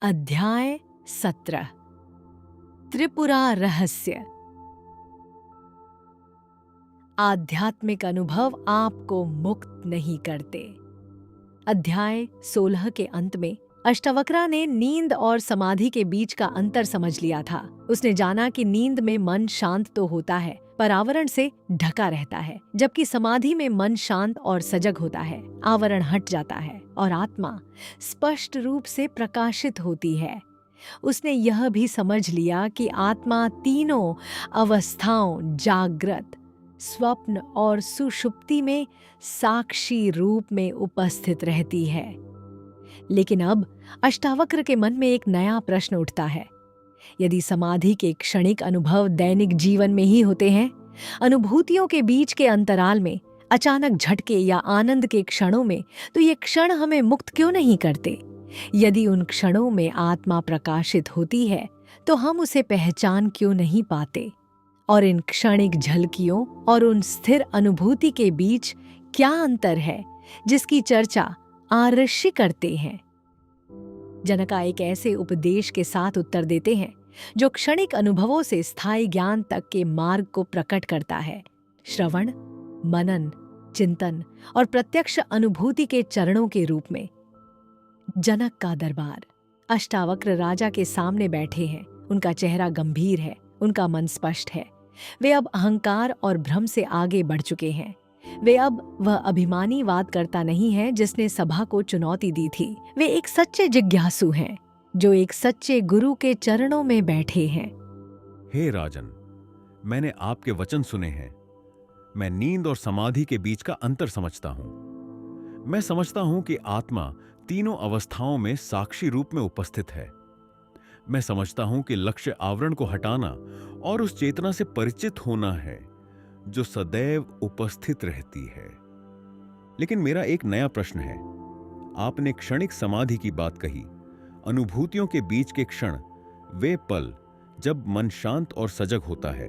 अध्याय 17 त्रिपुरा रहस्य। आध्यात्मिक अनुभव आपको मुक्त नहीं करते। अध्याय 16 के अंत में अष्टावक्रा ने नींद और समाधि के बीच का अंतर समझ लिया था। उसने जाना कि नींद में मन शांत तो होता है पर आवरण से ढका रहता है, जबकि समाधि में मन शांत और सजग होता है, आवरण हट जाता है और आत्मा स्पष्ट रूप से प्रकाशित होती है। उसने यह भी समझ लिया कि आत्मा तीनों अवस्थाओं जागृत, स्वप्न और सुषुप्ति में साक्षी रूप में उपस्थित रहती है। लेकिन अब अष्टावक्र के मन में एक नया प्रश्न उठता है। यदि समाधि के क्षणिक अनुभव दैनिक जीवन में ही होते हैं, अनुभूतियों के बीच के अंतराल में, अचानक झटके या आनंद के क्षणों में, तो ये क्षण हमें मुक्त क्यों नहीं करते? यदि उन क्षणों में आत्मा प्रकाशित होती है तो हम उसे पहचान क्यों नहीं पाते? और इन क्षणिक झलकियों और उन स्थिर अनुभूति के बीच क्या अंतर है जिसकी चर्चा आर्षि करते हैं? जनका एक ऐसे उपदेश के साथ उत्तर देते हैं जो क्षणिक अनुभवों से स्थायी ज्ञान तक के मार्ग को प्रकट करता है। श्रवण, मनन, चिंतन और प्रत्यक्ष अनुभूति के चरणों के रूप में। जनक का दरबार। अष्टावक्र राजा के सामने बैठे हैं। उनका चेहरा गंभीर है, उनका मन स्पष्ट है। वे अब अहंकार और भ्रम से आगे बढ़ चुके हैं। वे अब वह अभिमानी वाद करता नहीं है जिसने सभा को चुनौती दी थी। वे एक सच्चे जिज्ञासु हैं जो एक सच्चे गुरु के चरणों में बैठे हैं। हे राजन, मैंने आपके वचन सुने हैं। मैं नींद और समाधि के बीच का अंतर समझता हूं। मैं समझता हूं कि आत्मा तीनों अवस्थाओं में साक्षी रूप में उपस्थित है। मैं समझता हूं कि लक्ष्य आवरण को हटाना और उस चेतना से परिचित होना है जो सदैव उपस्थित रहती है। लेकिन मेरा एक नया प्रश्न है। आपने क्षणिक समाधि की बात कही, अनुभूतियों के बीच के क्षण, वे पल जब मन शांत और सजग होता है।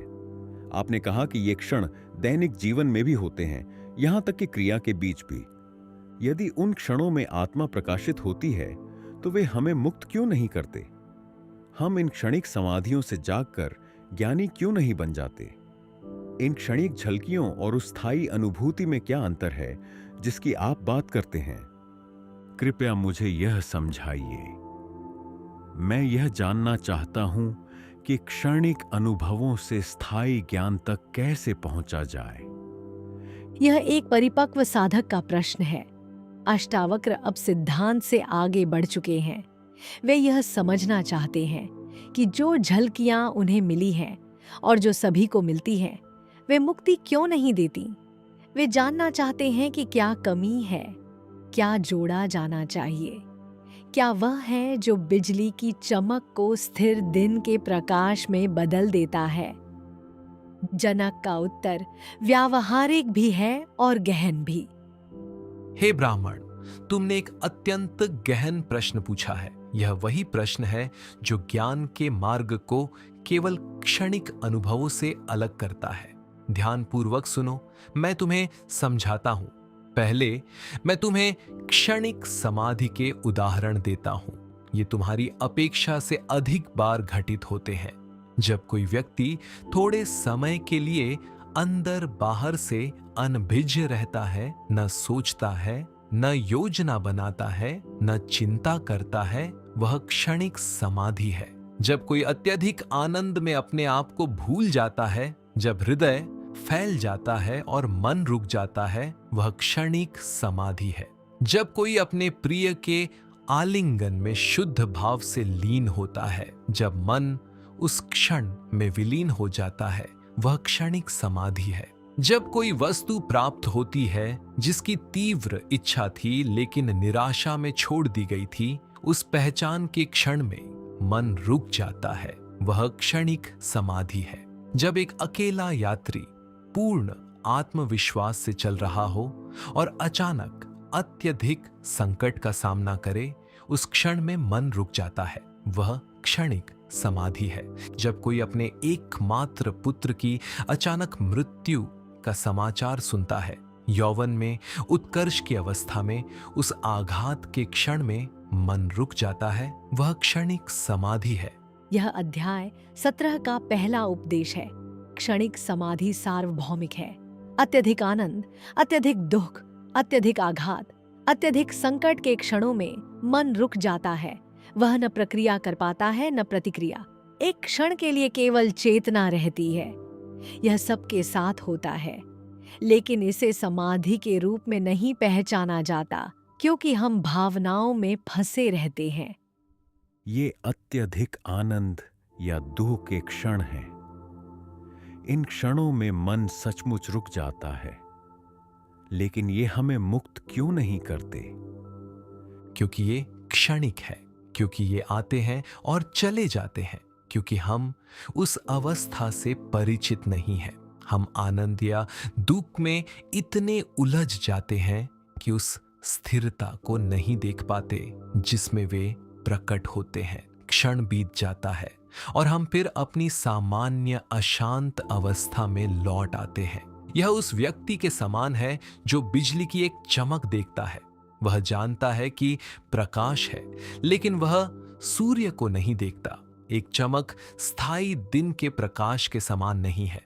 आपने कहा कि ये क्षण दैनिक जीवन में भी होते हैं, यहां तक कि क्रिया के बीच भी। यदि उन क्षणों में आत्मा प्रकाशित होती है तो वे हमें मुक्त क्यों नहीं करते? हम इन क्षणिक समाधियों से जागकर ज्ञानी क्यों नहीं बन जाते? इन क्षणिक झलकियों और उस स्थायी अनुभूति में क्या अंतर है जिसकी आप बात करते हैं? कृपया मुझे यह समझाइए। मैं यह जानना चाहता हूं कि क्षणिक अनुभवों से स्थायी ज्ञान तक कैसे पहुंचा जाए। यह एक परिपक्व साधक का प्रश्न है। अष्टावक्र अब सिद्धांत से आगे बढ़ चुके हैं। वे यह समझना चाहते हैं कि जो झलकियां उन्हें मिली हैं और जो सभी को मिलती हैं, वे मुक्ति क्यों नहीं देती। वे जानना चाहते हैं कि क्या कमी है, क्या जोड़ा जाना चाहिए, क्या वह है जो बिजली की चमक को स्थिर दिन के प्रकाश में बदल देता है। जनक का उत्तर व्यावहारिक भी है और गहन भी। हे ब्राह्मण, तुमने एक अत्यंत गहन प्रश्न पूछा है। यह वही प्रश्न है जो ज्ञान के मार्ग को केवल क्षणिक अनुभवों से अलग करता है। ध्यानपूर्वक सुनो, मैं तुम्हें समझाता हूं। पहले मैं तुम्हें क्षणिक समाधि के उदाहरण देता हूं। ये तुम्हारी अपेक्षा से अधिक बार घटित होते हैं। जब कोई व्यक्ति थोड़े समय के लिए अंदर बाहर से अनभिज्ञ रहता है, न सोचता है, न योजना बनाता है, न चिंता करता है, वह क्षणिक समाधि है। जब कोई अत्यधिक आनंद में अपने आप को भूल जाता है, जब हृदय फैल जाता है और मन रुक जाता है, वह क्षणिक समाधि है। जब कोई अपने प्रिय के आलिंगन में शुद्ध भाव से लीन होता है, जब मन उस क्षण में विलीन हो जाता है, वह क्षणिक समाधि है। जब कोई वस्तु प्राप्त होती है जिसकी तीव्र इच्छा थी लेकिन निराशा में छोड़ दी गई थी, उस पहचान के क्षण में मन रुक जाता है, वह क्षणिक समाधि है। जब एक अकेला यात्री पूर्ण आत्मविश्वास से चल रहा हो और अचानक अत्यधिक संकट का सामना करे, उस क्षण में मन रुक जाता है, वह क्षणिक समाधि है। जब कोई अपने एकमात्र पुत्र की अचानक मृत्यु का समाचार सुनता है, यौवन में उत्कर्ष की अवस्था में, उस आघात के क्षण में मन रुक जाता है वह क्षणिक समाधि है। यह अध्याय 17 का पहला उपदेश है। क्षणिक समाधि सार्वभौमिक है। अत्यधिक आनंद, अत्यधिक दुख, अत्यधिक आघात, अत्यधिक संकट के क्षणों में मन रुक जाता है। वह न प्रक्रिया कर पाता है न प्रतिक्रिया। एक क्षण के लिए केवल चेतना रहती है। यह सबके साथ होता है, लेकिन इसे समाधि के रूप में नहीं पहचाना जाता, क्योंकि हम भावनाओं में फंसे रहते हैं। ये अत्यधिक आनंद या दुख के क्षण हैं। इन क्षणों में मन सचमुच रुक जाता है, लेकिन ये हमें मुक्त क्यों नहीं करते? क्योंकि ये क्षणिक है, क्योंकि ये आते हैं और चले जाते हैं, क्योंकि हम उस अवस्था से परिचित नहीं हैं। हम आनंद या दुख में इतने उलझ जाते हैं कि उस स्थिरता को नहीं देख पाते जिसमें वे प्रकट होते हैं। क्षण बीत जाता है और हम फिर अपनी सामान्य अशांत अवस्था में लौट आते हैं। यह उस व्यक्ति के समान है जो बिजली की एक चमक देखता है। वह जानता है कि प्रकाश है, लेकिन वह सूर्य को नहीं देखता। एक चमक स्थायी दिन के प्रकाश के समान नहीं है।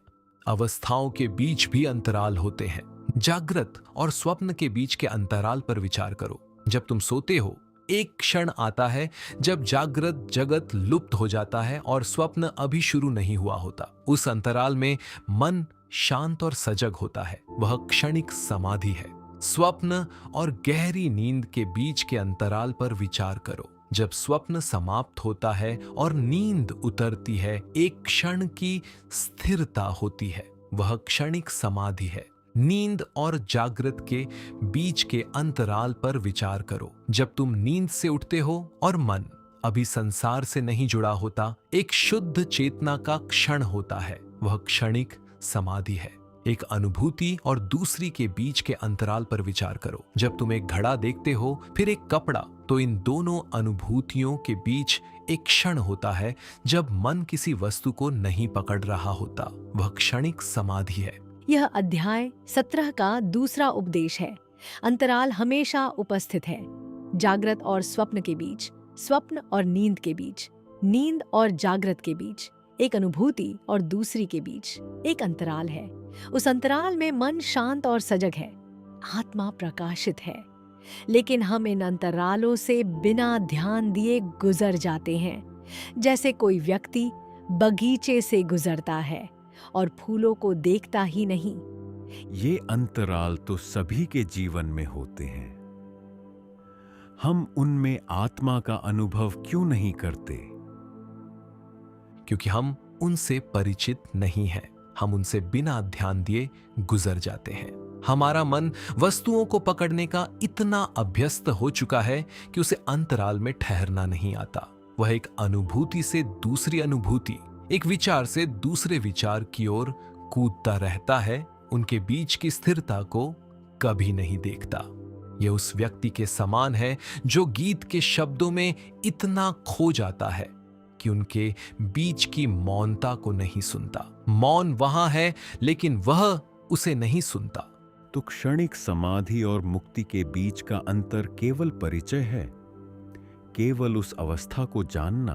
अवस्थाओं के बीच भी अंतराल होते हैं। जागृत और स्वप्न के बीच के अंतराल पर विचार करो। जब तुम सोते हो, एक क्षण आता है जब जागृत जगत लुप्त हो जाता है और स्वप्न अभी शुरू नहीं हुआ होता। उस अंतराल में मन शांत और सजग होता है। वह क्षणिक समाधि है। स्वप्न और गहरी नींद के बीच के अंतराल पर विचार करो। जब स्वप्न समाप्त होता है और नींद उतरती है, एक क्षण की स्थिरता होती है। वह क्षणिक समाधि है। नींद और जागृत के बीच के अंतराल पर विचार करो। जब तुम नींद से उठते हो और मन अभी संसार से नहीं जुड़ा होता, एक शुद्ध चेतना का क्षण होता है। वह क्षणिक समाधि है। एक अनुभूति और दूसरी के बीच के अंतराल पर विचार करो। जब तुम एक घड़ा देखते हो, फिर एक कपड़ा, तो इन दोनों अनुभूतियों के बीच एक क्षण होता है जब मन किसी वस्तु को नहीं पकड़ रहा होता। वह क्षणिक समाधि है। यह अध्याय 17 का दूसरा उपदेश है। अंतराल हमेशा उपस्थित है। जागृत और स्वप्न के बीच, स्वप्न और नींद के बीच, नींद और जागृत के बीच, एक अनुभूति और दूसरी के बीच एक अंतराल है। उस अंतराल में मन शांत और सजग है। आत्मा प्रकाशित है। लेकिन हम इन अंतरालों से बिना ध्यान दिए गुजर जाते हैं, जैसे कोई व्यक्ति बगीचे से गुजरता है और फूलों को देखता ही नहीं। ये अंतराल तो सभी के जीवन में होते हैं। हम उनमें आत्मा का अनुभव क्यों नहीं करते? क्योंकि हम उनसे परिचित नहीं हैं। हम उनसे बिना ध्यान दिए गुजर जाते हैं। हमारा मन वस्तुओं को पकड़ने का इतना अभ्यस्त हो चुका है कि उसे अंतराल में ठहरना नहीं आता। वह एक अनुभूति से दूसरी अनुभूति, एक विचार से दूसरे विचार की ओर कूदता रहता है। उनके बीच की स्थिरता को कभी नहीं देखता। यह उस व्यक्ति के समान है जो गीत के शब्दों में इतना खो जाता है कि उनके बीच की मौनता को नहीं सुनता। मौन वहां है, लेकिन वह उसे नहीं सुनता। तो क्षणिक समाधि और मुक्ति के बीच का अंतर केवल परिचय है, केवल उस अवस्था को जानना।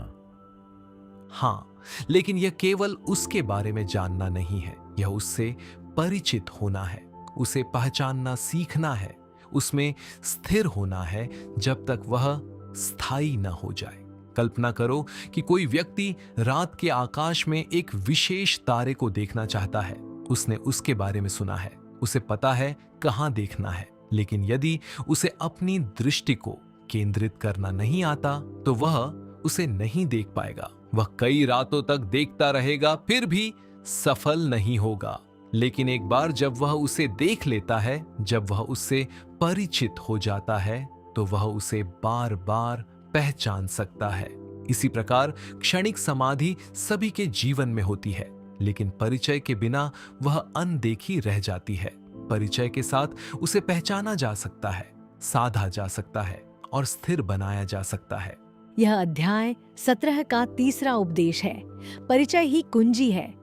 हाँ, लेकिन यह केवल उसके बारे में जानना नहीं है। यह उससे परिचित होना है, उसे पहचानना सीखना है, उसमें स्थिर होना है जब तक वह स्थायी न हो जाए। कल्पना करो कि कोई व्यक्ति रात के आकाश में एक विशेष तारे को देखना चाहता है। उसने उसके बारे में सुना है, उसे पता है कहां देखना है, लेकिन यदि उसे अपनी दृष्टि को केंद्रित करना नहीं आता तो वह उसे नहीं देख पाएगा। वह कई रातों तक देखता रहेगा, फिर भी सफल नहीं होगा। लेकिन एक बार जब वह उसे देख लेता है, जब वह उससे परिचित हो जाता है, तो वह उसे बार बार पहचान सकता है। इसी प्रकार क्षणिक समाधि सभी के जीवन में होती है, लेकिन परिचय के बिना वह अनदेखी रह जाती है। परिचय के साथ उसे पहचाना जा सकता है, साधा जा सकता है और स्थिर बनाया जा सकता है। यह अध्याय 17 का तीसरा उपदेश है। परिचय ही कुंजी है।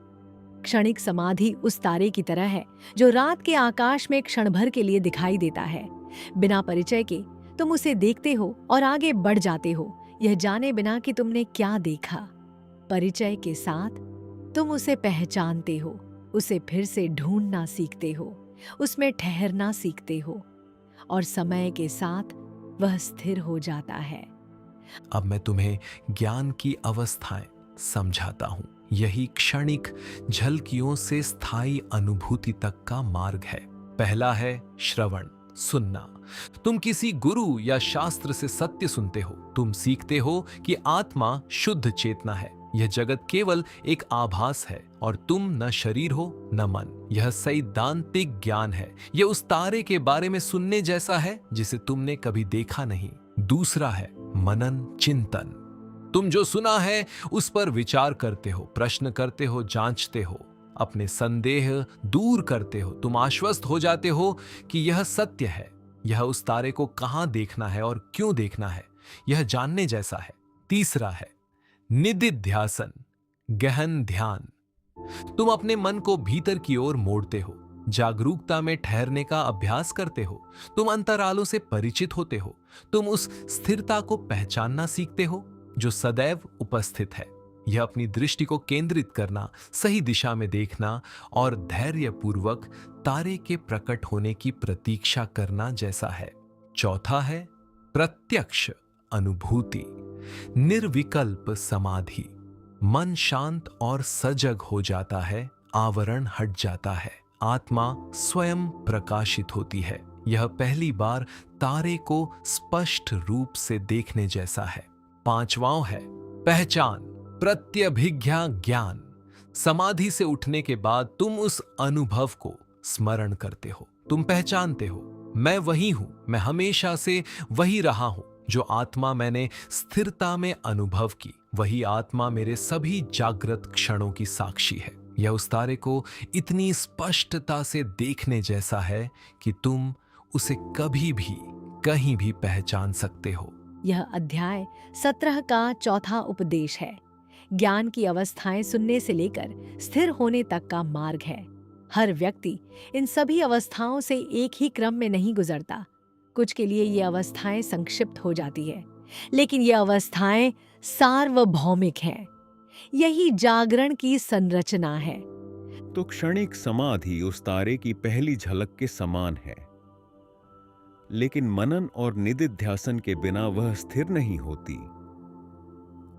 क्षणिक समाधि उस तारे की तरह है जो रात के आकाश में क्षण भर के लिए दिखाई देता है। बिना परिचय के तुम उसे देखते हो और आगे बढ़ जाते हो, यह जाने बिना कि तुमने क्या देखा। परिचय के साथ तुम उसे पहचानते हो, उसे फिर से ढूंढना सीखते हो, उसमें ठहरना सीखते हो और समय के साथ वह स्थिर हो जाता है। अब मैं तुम्हें ज्ञान की अवस्थाएं समझाता हूं। यही क्षणिक झलकियों से स्थायी अनुभूति तक का मार्ग है। पहला है श्रवण, सुनना। तुम किसी गुरु या शास्त्र से सत्य सुनते हो। तुम सीखते हो कि आत्मा शुद्ध चेतना है, यह जगत केवल एक आभास है और तुम न शरीर हो न मन। यह सैद्धांतिक ज्ञान है। यह उस तारे के बारे में सुनने जैसा है जिसे तुमने कभी देखा नहीं। दूसरा है मनन, चिंतन। तुम जो सुना है उस पर विचार करते हो, प्रश्न करते हो, जांचते हो, अपने संदेह दूर करते हो। तुम आश्वस्त हो जाते हो कि यह सत्य है। यह उस तारे को कहां देखना है और क्यों देखना है, यह जानने जैसा है। तीसरा है निदिध्यासन, गहन ध्यान। तुम अपने मन को भीतर की ओर मोड़ते हो, जागरूकता में ठहरने का अभ्यास करते हो। तुम अंतरालों से परिचित होते हो। तुम उस स्थिरता को पहचानना सीखते हो जो सदैव उपस्थित है। यह अपनी दृष्टि को केंद्रित करना, सही दिशा में देखना और धैर्यपूर्वक तारे के प्रकट होने की प्रतीक्षा करना जैसा है। चौथा है प्रत्यक्ष अनुभूति, निर्विकल्प समाधि। मन शांत और सजग हो जाता है, आवरण हट जाता है, आत्मा स्वयं प्रकाशित होती है। यह पहली बार तारे को स्पष्ट रूप से देखने जैसा है। पांचवां है पहचान, प्रत्यभिज्ञा ज्ञान। समाधि से उठने के बाद तुम उस अनुभव को स्मरण करते हो। तुम पहचानते हो, मैं वही हूं, मैं हमेशा से वही रहा हूं। जो आत्मा मैंने स्थिरता में अनुभव की, वही आत्मा मेरे सभी जागृत क्षणों की साक्षी है। यह उस तारे को इतनी स्पष्टता से देखने जैसा है कि तुम उसे कभी भी कहीं भी पहचान सकते हो। यह अध्याय 17 का चौथा उपदेश है। ज्ञान की अवस्थाएं सुनने से लेकर स्थिर होने तक का मार्ग है। हर व्यक्ति इन सभी अवस्थाओं से एक ही क्रम में नहीं गुजरता। कुछ के लिए ये अवस्थाएं संक्षिप्त हो जाती है, लेकिन ये अवस्थाएं सार्वभौमिक हैं। यही जागरण की संरचना है। तो क्षणिक समाधि उस तारे की पहली झलक के समान है, लेकिन मनन और निदिध्यासन के बिना वह स्थिर नहीं होती।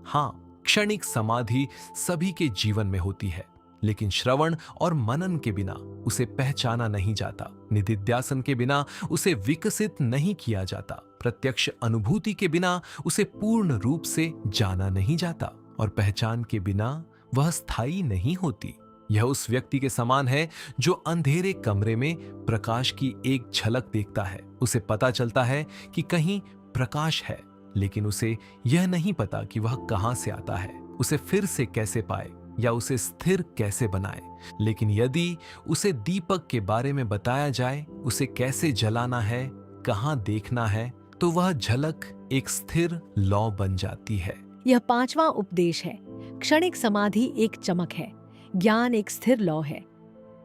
हां, क्षणिक समाधि सभी के जीवन में होती है, लेकिन श्रवण और मनन के बिना उसे पहचाना नहीं जाता। निदिध्यासन के बिना उसे विकसित नहीं किया जाता। प्रत्यक्ष अनुभूति के बिना उसे पूर्ण रूप से जाना नहीं जाता और पहचान के बिना वह स्थायी नहीं होती। यह उस व्यक्ति के समान है जो अंधेरे कमरे में प्रकाश की एक झलक देखता है। उसे पता चलता है कि कहीं प्रकाश है, लेकिन उसे यह नहीं पता कि वह कहां से आता है, उसे फिर से कैसे पाए या उसे स्थिर कैसे बनाए। लेकिन यदि उसे दीपक के बारे में बताया जाए, उसे कैसे जलाना है, कहां देखना है, तो वह झलक एक स्थिर लौ बन जाती है। यह पांचवा उपदेश है। क्षणिक समाधि एक चमक है, ज्ञान एक स्थिर लौ है।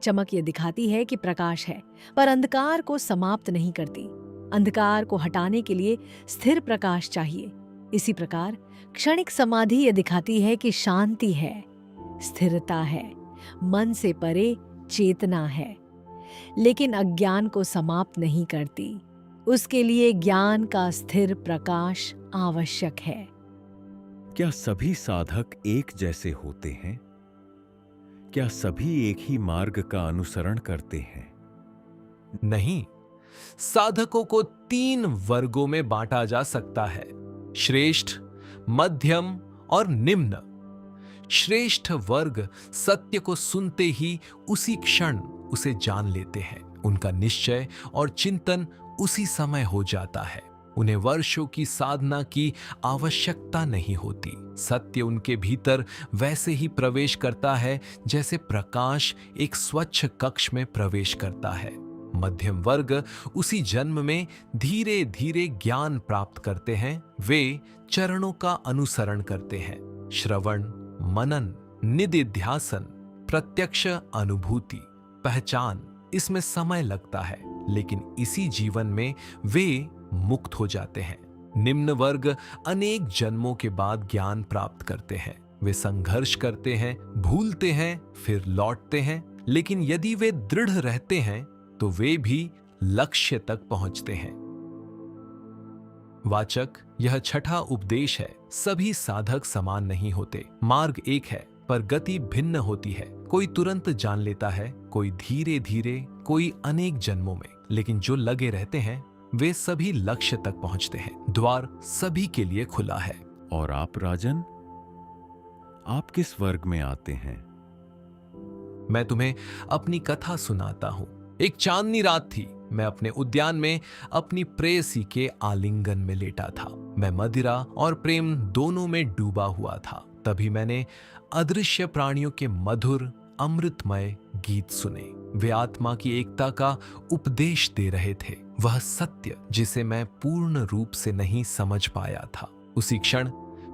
चमक यह दिखाती है कि प्रकाश है, पर अंधकार को समाप्त नहीं करती। अंधकार को हटाने के लिए स्थिर प्रकाश चाहिए। इसी प्रकार क्षणिक समाधि यह दिखाती है कि शांति है, स्थिरता है, मन से परे चेतना है, लेकिन अज्ञान को समाप्त नहीं करती। उसके लिए ज्ञान का स्थिर प्रकाश आवश्यक है। क्या सभी साधक एक जैसे होते हैं? क्या सभी एक ही मार्ग का अनुसरण करते हैं? नहीं, साधकों को 3 वर्गों में बांटा जा सकता है, श्रेष्ठ, मध्यम और निम्न। श्रेष्ठ वर्ग सत्य को सुनते ही उसी क्षण उसे जान लेते हैं। उनका निश्चय और चिंतन उसी समय हो जाता है। उन्हें वर्षों की साधना की आवश्यकता नहीं होती। सत्य उनके भीतर वैसे ही प्रवेश करता है जैसे प्रकाश एक स्वच्छ कक्ष में प्रवेश करता है। मध्यम वर्ग उसी जन्म में धीरे धीरे ज्ञान प्राप्त करते हैं। वे चरणों का अनुसरण करते हैं, श्रवण, मनन, निदिध्यासन, प्रत्यक्ष अनुभूति, पहचान। इसमें समय लगता है, लेकिन इसी जीवन में वे मुक्त हो जाते हैं। निम्न वर्ग अनेक जन्मों के बाद ज्ञान प्राप्त करते हैं। वे संघर्ष करते हैं, भूलते हैं, फिर लौटते हैं, लेकिन यदि वे दृढ़ रहते हैं तो वे भी लक्ष्य तक पहुंचते हैं। वाचक, यह छठा उपदेश है। सभी साधक समान नहीं होते। मार्ग एक है पर गति भिन्न होती है। कोई तुरंत जान लेता है, कोई धीरे धीरे, कोई अनेक जन्मों में, लेकिन जो लगे रहते हैं वे सभी लक्ष्य तक पहुंचते हैं। द्वार सभी के लिए खुला है। और आप राजन, आप किस वर्ग में आते हैं? मैं तुम्हें अपनी कथा सुनाता हूं। एक चांदनी रात थी। मैं अपने उद्यान में अपनी प्रेयसी के आलिंगन में लेटा था। मैं मदिरा और प्रेम दोनों में डूबा हुआ था। तभी मैंने अदृश्य प्राणियों के मधुर अमृतमय गीत सुने। वे आत्मा की एकता का उपदेश दे रहे थे, वह सत्य जिसे मैं पूर्ण रूप से नहीं समझ पाया था। उसी क्षण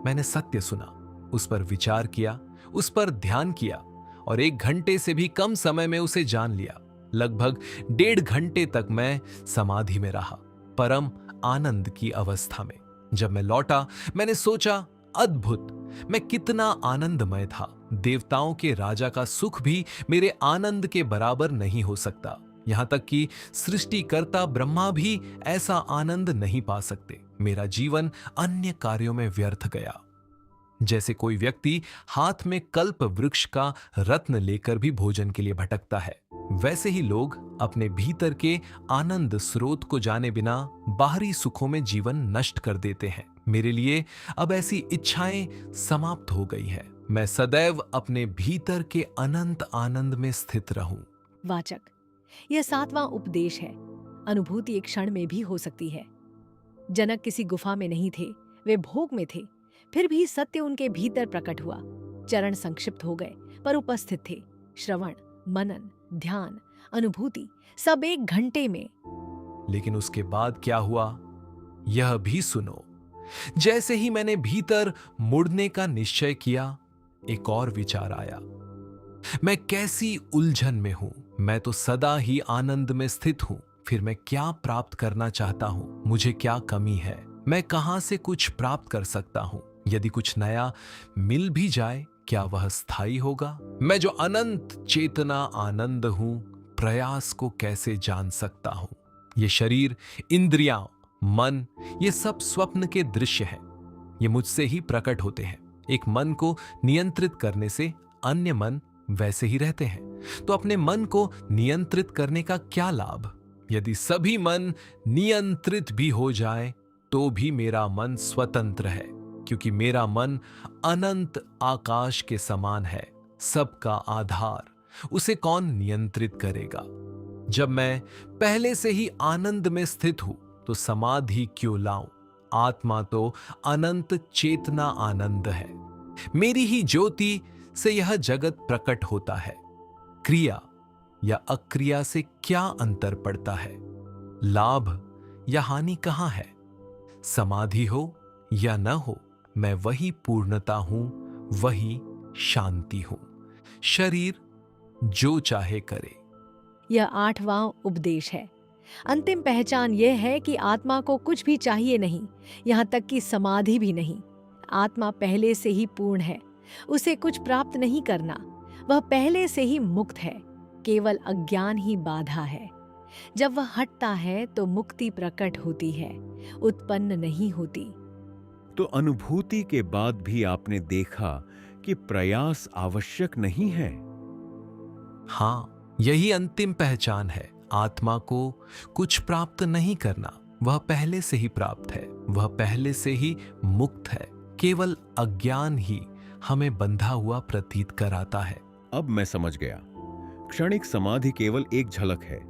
मैंने सत्य सुना, उस पर विचार किया, उस पर ध्यान किया और 1 घंटे से भी कम समय में उसे जान लिया। लगभग 1.5 घंटे तक मैं समाधि में रहा, परम आनंद की अवस्था में। जब मैं लौटा, मैंने सोचा, अद्भुत, मैं कितना आनंदमय था। देवताओं के राजा का सुख भी मेरे आनंद के बराबर नहीं हो सकता। यहां तक कि सृष्टिकर्ता ब्रह्मा भी ऐसा आनंद नहीं पा सकते। मेरा जीवन अन्य कार्यों में व्यर्थ गया। जैसे कोई व्यक्ति हाथ में कल्प वृक्ष का रत्न लेकर भी भोजन के लिए भटकता है, वैसे ही लोग अपने भीतर के आनंद स्रोत को जाने बिना बाहरी सुखों में जीवन नष्ट कर देते हैं। मेरे लिए अब ऐसी इच्छाएं समाप्त हो गई है। मैं सदैव अपने भीतर के अनंत आनंद में स्थित रहूं। वाचक, यह 7वां उपदेश है। अनुभूति एक क्षण में भी हो सकती है। जनक किसी गुफा में नहीं थे, वे भोग में थे। फिर भी सत्य उनके भीतर प्रकट हुआ। चरण संक्षिप्त हो गए पर उपस्थित थे। श्रवण, मनन, ध्यान, अनुभूति सब 1 घंटे में। लेकिन उसके बाद क्या हुआ, यह भी सुनो। जैसे ही मैंने भीतर मुड़ने का निश्चय किया, एक और विचार आया। मैं कैसी उलझन में हूं। मैं तो सदा ही आनंद में स्थित हूं। फिर मैं क्या प्राप्त करना चाहता हूं? मुझे क्या कमी है? मैं कहां से कुछ प्राप्त कर सकता हूं? यदि कुछ नया मिल भी जाए, क्या वह स्थायी होगा? मैं जो अनंत चेतना आनंद हूं, प्रयास को कैसे जान सकता हूं? ये शरीर, इंद्रियां, मन, ये सब स्वप्न के दृश्य हैं। ये मुझसे ही प्रकट होते हैं। एक मन को नियंत्रित करने से अन्य मन वैसे ही रहते हैं। तो अपने मन को नियंत्रित करने का क्या लाभ? यदि सभी मन नियंत्रित भी हो जाए तो भी मेरा मन स्वतंत्र है, क्योंकि मेरा मन अनंत आकाश के समान है, सबका आधार। उसे कौन नियंत्रित करेगा? जब मैं पहले से ही आनंद में स्थित हूं तो समाधि क्यों लाऊं? आत्मा तो अनंत चेतना आनंद है। मेरी ही ज्योति से यह जगत प्रकट होता है। क्रिया या अक्रिया से क्या अंतर पड़ता है? लाभ या हानि कहां है? समाधि हो या न हो, मैं वही पूर्णता हूं, वही शांति हूं। शरीर जो चाहे करे। यह 8वां उपदेश है। अंतिम पहचान यह है कि आत्मा को कुछ भी चाहिए नहीं, यहाँ तक कि समाधि भी नहीं। आत्मा पहले से ही पूर्ण है, उसे कुछ प्राप्त नहीं करना। वह पहले से ही मुक्त है, केवल अज्ञान ही बाधा है। जब वह हटता है तो मुक्ति प्रकट होती है, उत्पन्न नहीं होती। तो अनुभूति के बाद भी आपने देखा कि प्रयास आवश्यक नहीं है। हां, यही अंतिम पहचान है। आत्मा को कुछ प्राप्त नहीं करना, वह पहले से ही प्राप्त है, वह पहले से ही मुक्त है। केवल अज्ञान ही हमें बंधा हुआ प्रतीत कराता है। अब मैं समझ गया। क्षणिक समाधि केवल एक झलक है,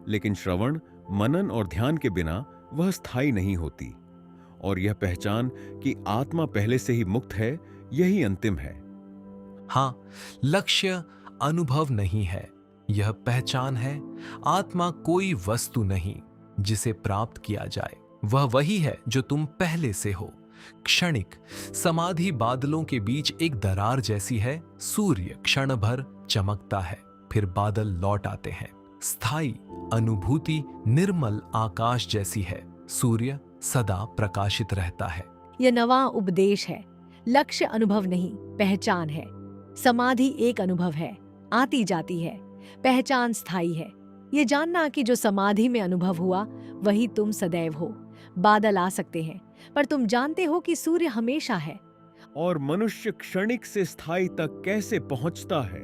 लेकिन श्रवण, मनन और ध्यान के बिना वह स्थायी नहीं होती। और यह पहचान कि आत्मा पहले से ही मुक्त है, यही अंतिम है। हां, लक्ष्य अनुभव नहीं है, यह पहचान है। आत्मा कोई वस्तु नहीं जिसे प्राप्त किया जाए, वह वही है जो तुम पहले से हो। क्षणिक समाधि बादलों के बीच एक दरार जैसी है। सूर्य क्षण भर चमकता है, फिर बादल लौट आते हैं। स्थायी अनुभूति निर्मल आकाश जैसी है। सूर्य सदा प्रकाशित रहता है। यह नवा उपदेश है। लक्ष्य अनुभव नहीं, पहचान है। समाधि एक अनुभव है, आती जाती है। पहचान स्थायी है। ये जानना कि जो समाधि में अनुभव हुआ वही तुम सदैव हो। बादल आ सकते हैं, पर तुम जानते हो कि सूर्य हमेशा है। और मनुष्य क्षणिक से स्थायी तक कैसे पहुंचता है?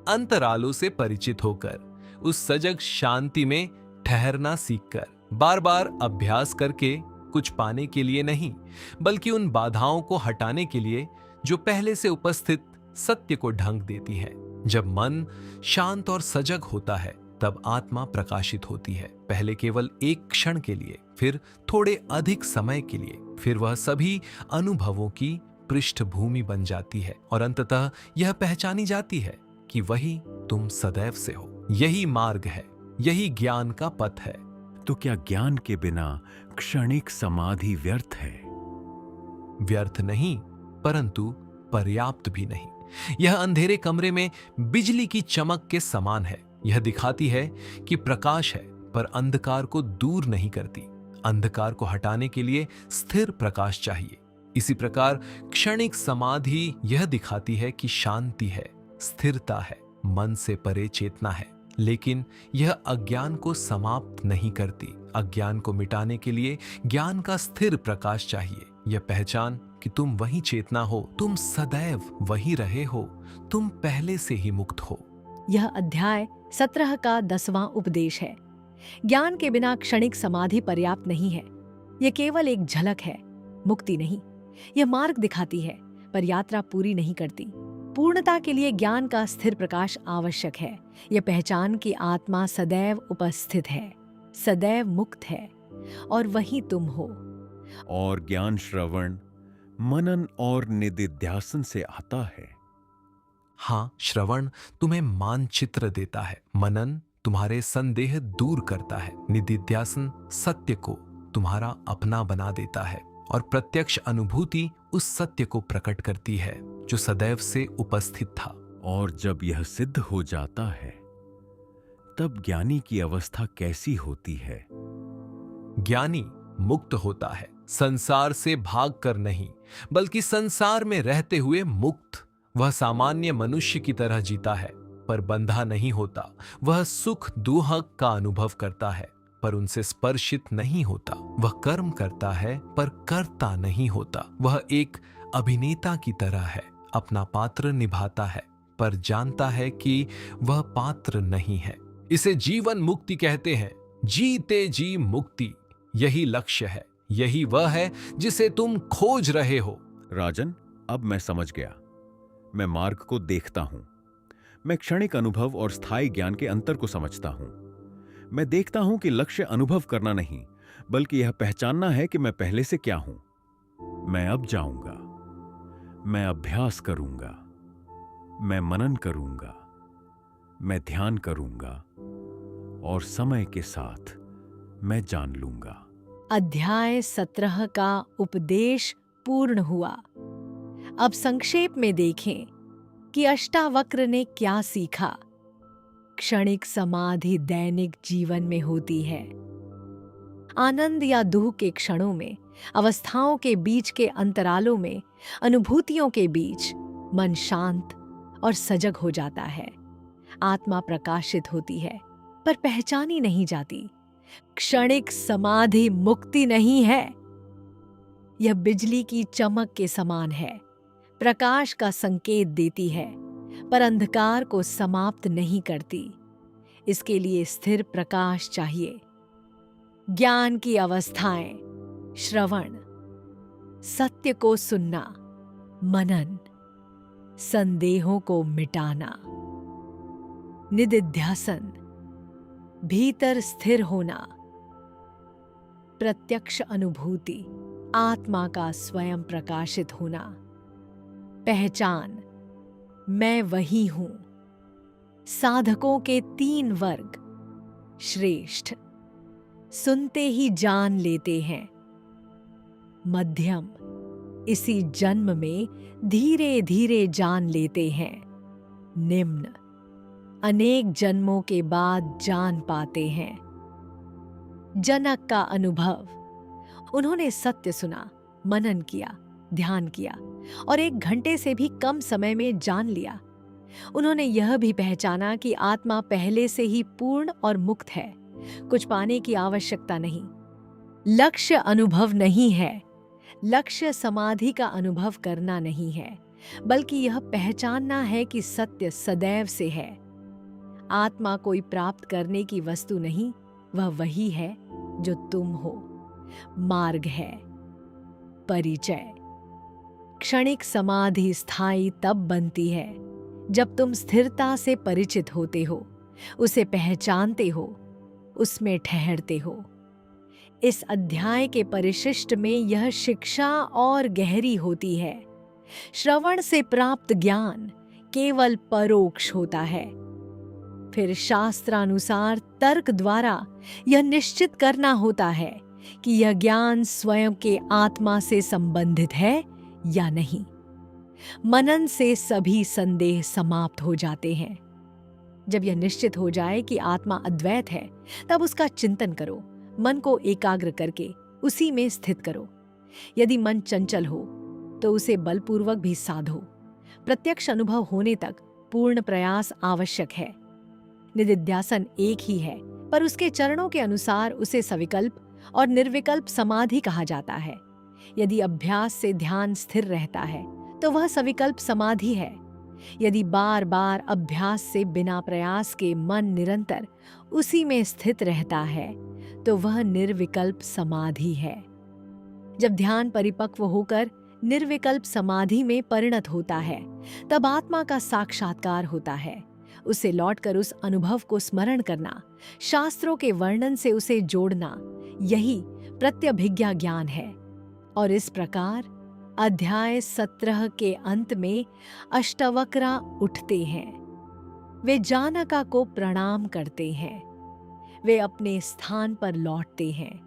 अंतरालों से परिचित होकर, उस सजग शांति में ठहरना सीखकर, बार बार अभ्यास करके, कुछ पाने के लिए नहीं, बल्कि उन बाधाओं को हटाने के लिए जो पहले से उपस्थित सत्य को ढंग देती है। जब मन शांत और सजग होता है, तब आत्मा प्रकाशित होती है। पहले केवल एक क्षण के लिए, फिर थोड़े अधिक समय के लिए, फिर वह सभी अनुभवों की पृष्ठभूमि बन जाती है और अंततः यह पहचानी जाती है कि वही तुम सदैव से हो। यही मार्ग है, यही ज्ञान का पथ है। तो क्या ज्ञान के बिना क्षणिक समाधि व्यर्थ है? व्यर्थ नहीं, परंतु पर्याप्त भी नहीं। यह अंधेरे कमरे में बिजली की चमक के समान है। यह दिखाती है कि प्रकाश है, पर अंधकार को दूर नहीं करती। अंधकार को हटाने के लिए स्थिर प्रकाश चाहिए। इसी प्रकार क्षणिक समाधि यह दिखाती है कि शांति है, स्थिरता है, मन से परे चेतना है। लेकिन यह अज्ञान को समाप्त नहीं करती। अज्ञान को मिटाने के लिए ज्ञान का स्थिर प्रकाश चाहिए। यह पहचान कि तुम वही चेतना हो, तुम सदैव वही रहे हो, तुम पहले से ही मुक्त हो। यह अध्याय 17 का 10वां उपदेश है। ज्ञान के बिना क्षणिक समाधि पर्याप्त नहीं है। यह केवल एक झलक है, मुक्ति नहीं। यह मार्ग दिखाती है, पर यात्रा पूरी नहीं करती। पूर्णता के लिए ज्ञान का स्थिर प्रकाश आवश्यक है। यह पहचान कि आत्मा सदैव उपस्थित है, सदैव मुक्त है, और वही तुम हो। और ज्ञान श्रवण, मनन और निदिध्यासन से आता है। हाँ, श्रवण तुम्हें मानचित्र देता है, मनन तुम्हारे संदेह दूर करता है, निदिध्यासन सत्य को तुम्हारा अपना बना देता है, और प्रत्यक्ष अनुभूति उस सत्य को प्रकट करती है जो सदैव से उपस्थित था। और जब यह सिद्ध हो जाता है, तब ज्ञानी की अवस्था कैसी होती है? ज्ञानी मुक्त होता है, संसार से भागकर नहीं, बल्कि संसार में रहते हुए मुक्त। वह सामान्य मनुष्य की तरह जीता है, पर बंधा नहीं होता। वह सुख दुख का अनुभव करता है, पर उनसे स्पर्शित नहीं होता। वह कर्म करता है, पर कर्ता नहीं होता। वह एक अभिनेता की तरह है, अपना पात्र निभाता है, पर जानता है कि वह पात्र नहीं है। इसे जीवन मुक्ति कहते हैं। जीते जी मुक्ति, यही लक्ष्य है, यही वह है जिसे तुम खोज रहे हो। राजन, अब मैं समझ गया। मैं मार्ग को देखता हूं। मैं क्षणिक अनुभव और स्थायी ज्ञान के अंतर को समझता हूं। मैं देखता हूं कि लक्ष्य अनुभव करना नहीं, बल्कि यह पहचानना है कि मैं पहले से क्या हूं। मैं अब जाऊंगा, मैं अभ्यास करूंगा, मैं मनन करूंगा, मैं ध्यान करूंगा, और समय के साथ मैं जान लूंगा। अध्याय 17 का उपदेश पूर्ण हुआ। अब संक्षेप में देखें कि अष्टावक्र ने क्या सीखा। क्षणिक समाधि दैनिक जीवन में होती है। आनंद या दुख के क्षणों में, अवस्थाओं के बीच के अंतरालों में, अनुभूतियों के बीच मन शांत और सजग हो जाता है। आत्मा प्रकाशित होती है, पर पहचानी नहीं जाती। क्षणिक समाधि मुक्ति नहीं है। यह बिजली की चमक के समान है, प्रकाश का संकेत देती है, पर अंधकार को समाप्त नहीं करती। इसके लिए स्थिर प्रकाश चाहिए। ज्ञान की अवस्थाएं: श्रवण, सत्य को सुनना, मनन, संदेहों को मिटाना, निदिध्यासन, भीतर स्थिर होना, प्रत्यक्ष अनुभूति, आत्मा का स्वयं प्रकाशित होना, पहचान, मैं वही हूं। साधकों के 3 वर्ग: श्रेष्ठ, सुनते ही जान लेते हैं; मध्यम, इसी जन्म में धीरे धीरे जान लेते हैं; निम्न, अनेक जन्मों के बाद जान पाते हैं; जनक का अनुभव। उन्होंने सत्य सुना, मनन किया, ध्यान किया और 1 घंटे से भी कम समय में जान लिया। उन्होंने यह भी पहचाना कि आत्मा पहले से ही पूर्ण और मुक्त है, कुछ पाने की आवश्यकता नहीं। लक्ष्य अनुभव नहीं है, लक्ष्य समाधि का अनुभव करना नहीं है, बल्कि यह पहचानना है कि सत्य सदैव से है। आत्मा कोई प्राप्त करने की वस्तु नहीं, वह वही है जो तुम हो। मार्ग है। परिचय। क्षणिक समाधि स्थायी तब बनती है जब तुम स्थिरता से परिचित होते हो, उसे पहचानते हो, उसमें ठहरते हो। इस अध्याय के परिशिष्ट में यह शिक्षा और गहरी होती है। श्रवण से प्राप्त ज्ञान केवल परोक्ष होता है। फिर शास्त्रानुसार तर्क द्वारा यह निश्चित करना होता है कि यह ज्ञान स्वयं के आत्मा से संबंधित है या नहीं। मनन से सभी संदेह समाप्त हो जाते हैं। जब यह निश्चित हो जाए कि आत्मा अद्वैत है, तब उसका चिंतन करो, मन को एकाग्र करके उसी में स्थित करो। यदि मन चंचल हो तो उसे बलपूर्वक भी साधो। प्रत्यक्ष अनुभव होने तक पूर्ण प्रयास आवश्यक है। निदिध्यासन एक ही है, पर उसके चरणों के अनुसार उसे सविकल्प और निर्विकल्प समाधि कहा जाता है। यदि अभ्यास से ध्यान स्थिर रहता है तो वह सविकल्प समाधि है। यदि बार बार अभ्यास से बिना प्रयास के मन निरंतर उसी में स्थित रहता है तो वह निर्विकल्प समाधि है। जब ध्यान परिपक्व होकर निर्विकल्प समाधि में परिणत होता है, तब आत्मा का साक्षात्कार होता है। उसे लौटकर उस अनुभव को स्मरण करना, शास्त्रों के वर्णन से उसे जोड़ना, यही प्रत्यभिज्ञा ज्ञान है। और इस प्रकार अध्याय 17 के अंत में अष्टवक्रा उठते हैं। वे जानका को प्रणाम करते हैं। वे अपने स्थान पर लौटते हैं।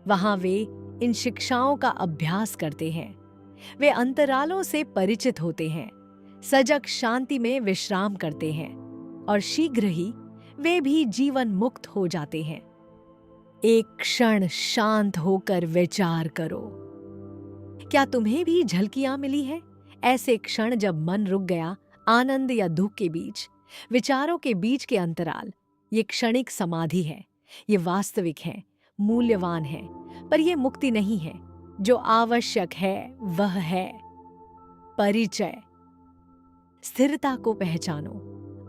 वहां वे इन शिक्षाओं का अभ्यास करते हैं। वे अंतरालों से परिचित होते हैं, सजग शांति में विश्राम करते हैं और शीघ्र ही वे भी जीवन मुक्त हो जाते हैं। एक क्षण शांत होकर विचार करो। क्या तुम्हें भी झलकियां मिली है? ऐसे क्षण जब मन रुक गया, आनंद या दुख के बीच, विचारों के बीच के अंतराल। ये क्षणिक समाधि है, ये वास्तविक है, मूल्यवान है, पर यह मुक्ति नहीं है। जो आवश्यक है वह है परिचय। स्थिरता को पहचानो,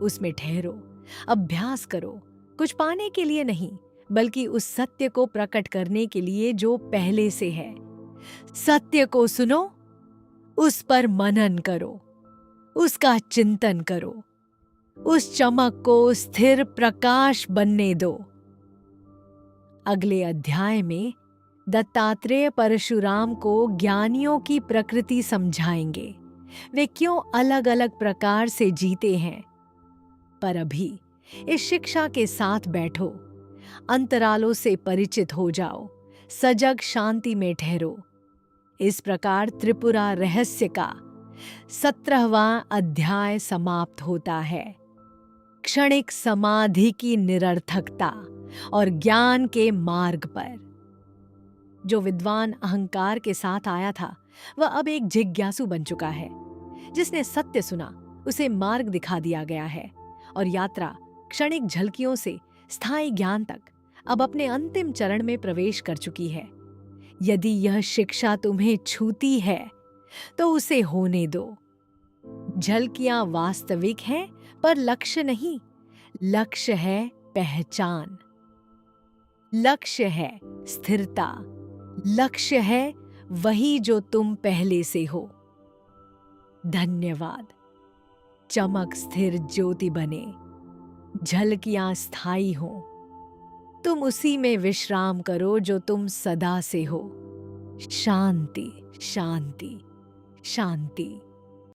उसमें ठहरो, अभ्यास करो, कुछ पाने के लिए नहीं, बल्कि उस सत्य को प्रकट करने के लिए जो पहले से है। सत्य को सुनो, उस पर मनन करो, उसका चिंतन करो, उस चमक को स्थिर प्रकाश बनने दो। अगले अध्याय में दत्तात्रेय परशुराम को ज्ञानियों की प्रकृति समझाएंगे, वे क्यों अलग अलग प्रकार से जीते हैं। पर अभी इस शिक्षा के साथ बैठो, अंतरालों से परिचित हो जाओ, सजग शांति में ठहरो। इस प्रकार त्रिपुरा रहस्य का 17वां अध्याय समाप्त होता है। क्षणिक समाधि की निरर्थकता और ज्ञान के मार्ग पर। जो विद्वान अहंकार के साथ आया था, वह अब एक जिज्ञासु बन चुका है। जिसने सत्य सुना, उसे मार्ग दिखा दिया गया है और यात्रा क्षणिक झलकियों से स्थायी ज्ञान तक अब अपने अंतिम चरण में प्रवेश कर चुकी है। यदि यह शिक्षा तुम्हें छूती है तो उसे होने दो। झलकियां वास्तविक हैं, पर लक्ष्य नहीं। लक्ष्य है पहचान, लक्ष्य है स्थिरता, लक्ष्य है वही जो तुम पहले से हो। धन्यवाद। चमक स्थिर ज्योति बने, झलकियां स्थायी हो। तुम उसी में विश्राम करो जो तुम सदा से हो। शांति, शांति, शांति।